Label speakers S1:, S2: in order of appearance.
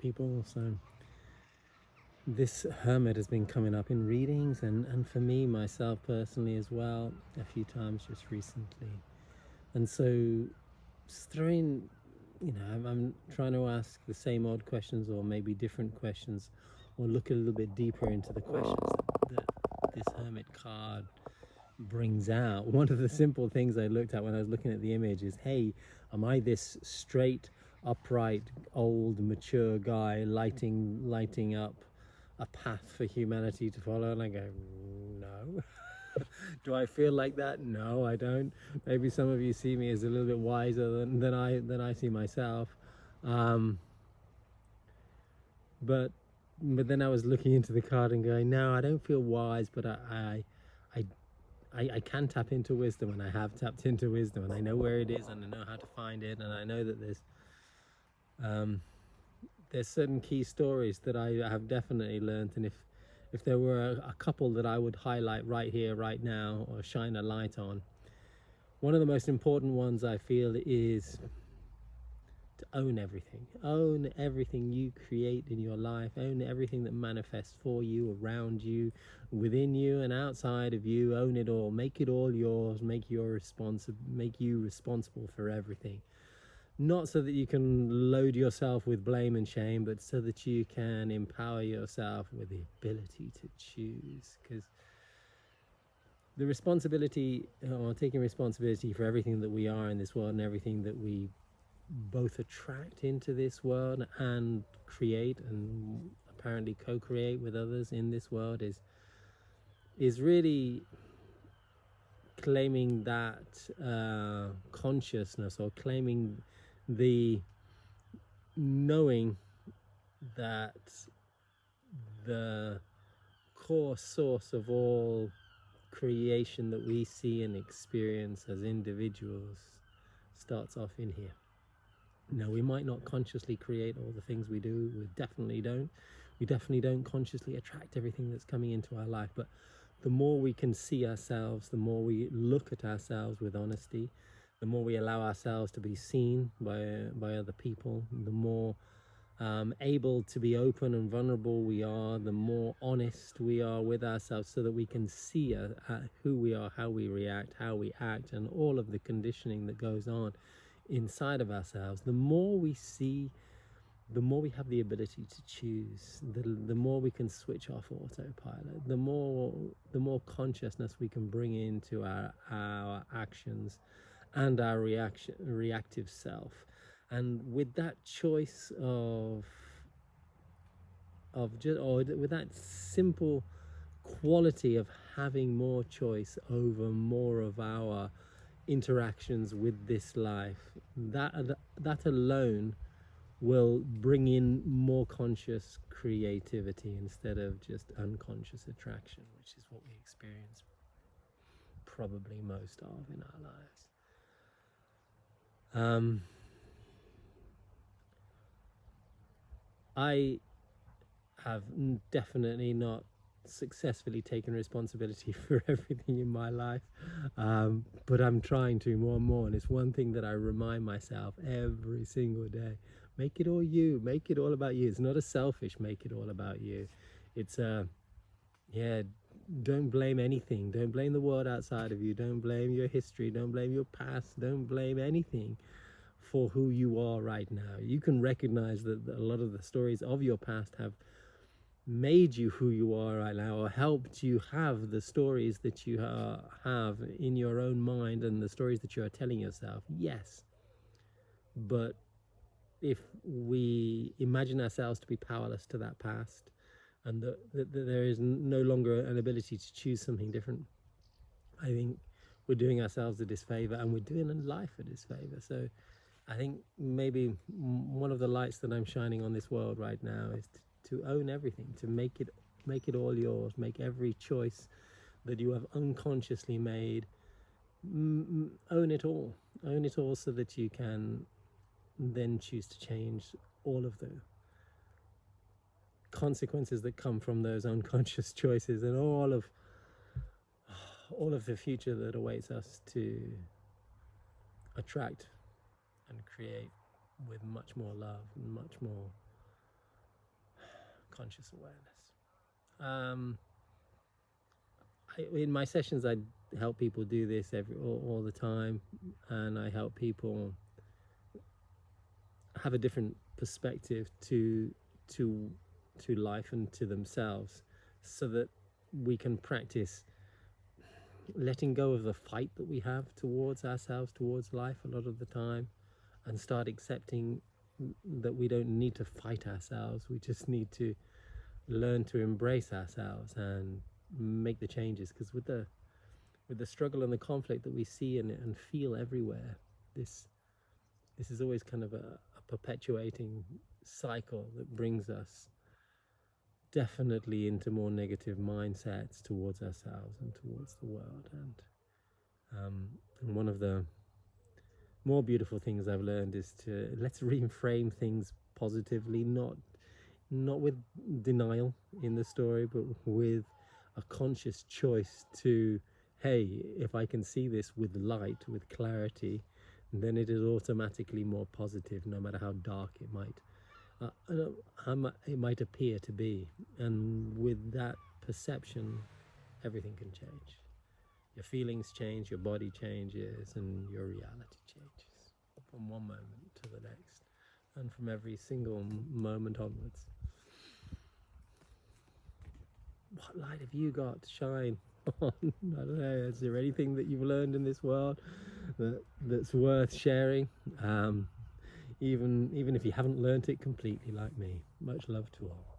S1: people. So this hermit has been coming up in readings, and for me, myself personally as well, a few times just recently. And so just throwing, I'm trying to ask the same odd questions or maybe different questions, or look a little bit deeper into the questions that this hermit card brings out. One of the simple things I looked at when I was looking at the image is, hey, am I this straight, upright, old, mature guy lighting up a path for humanity to follow? And I go, no. Do I feel like that? No, I don't. Maybe some of you see me as a little bit wiser than I see myself. But then I was looking into the card and going, no, I don't feel wise, but I can tap into wisdom, and I have tapped into wisdom, and I know where it is, and I know how to find it, and I know that there's certain key stories that I have definitely learned. And if there were a couple that I would highlight right here, right now, or shine a light on, one of the most important ones I feel is to own everything. Own everything you create in your life. Own everything that manifests for you, around you, within you, and outside of you. Own it all. Make it all yours. Make you responsible for everything. Not so that you can load yourself with blame and shame, but so that you can empower yourself with the ability to choose. Because the responsibility, or taking responsibility for everything that we are in this world and everything that we both attract into this world and create and apparently co-create with others in this world, is really claiming that consciousness, or claiming the knowing that the core source of all creation that we see and experience as individuals starts off in here. Now, we might not consciously create all the things we do. We definitely don't consciously attract everything that's coming into our life. But the more we can see ourselves, the more we look at ourselves with honesty, the more we allow ourselves to be seen by other people, the more able to be open and vulnerable we are, the more honest we are with ourselves, so that we can see who we are, how we react, how we act, and all of the conditioning that goes on inside of ourselves. The more we see, the more we have the ability to choose, the more we can switch off autopilot, the more consciousness we can bring into our actions and our reactive self. And with that choice with that simple quality of having more choice over more of our interactions with this life, that alone will bring in more conscious creativity instead of just unconscious attraction, which is what we experience probably most of in our lives. I have definitely not successfully taken responsibility for everything in my life, but I'm trying to more and more, and it's one thing that I remind myself every single day: make it all you, make it all about you. It's not a selfish make it all about you. It's don't blame anything. Don't blame the world outside of you. Don't blame your history. Don't blame your past. Don't blame anything for who you are right now. You can recognize that a lot of the stories of your past have made you who you are right now, or helped you have the stories that you have in your own mind, and the stories that you are telling yourself. Yes, but if we imagine ourselves to be powerless to that past, and that there is no longer an ability to choose something different, I think we're doing ourselves a disfavor, and we're doing life a disfavor. So I think maybe one of the lights that I'm shining on this world right now is to own everything, to make it all yours. Make every choice that you have unconsciously made. Own it all. Own it all, so that you can then choose to change all of the consequences that come from those unconscious choices, and all of the future that awaits us to attract and create with much more love and much more conscious awareness. In my sessions, I help people do this all the time, and I help people have a different perspective to life and to themselves, so that we can practice letting go of the fight that we have towards ourselves, towards life a lot of the time, and start accepting that we don't need to fight ourselves. We just need to learn to embrace ourselves and make the changes. Because with the struggle and the conflict that we see and feel everywhere, this is always kind of a perpetuating cycle that brings us definitely into more negative mindsets towards ourselves and towards the world. And one of the more beautiful things I've learned is to let's reframe things positively, not with denial in the story, but with a conscious choice to, hey, if I can see this with light, with clarity, then it is automatically more positive, no matter how dark it might appear to be. And with that perception, everything can change. Your feelings change, your body changes, and your reality changes from one moment to the next, and from every single moment onwards. What light have you got to shine on? I don't know, is there anything that you've learned in this world that's worth sharing? Even if you haven't learnt it completely like me. Much love to all.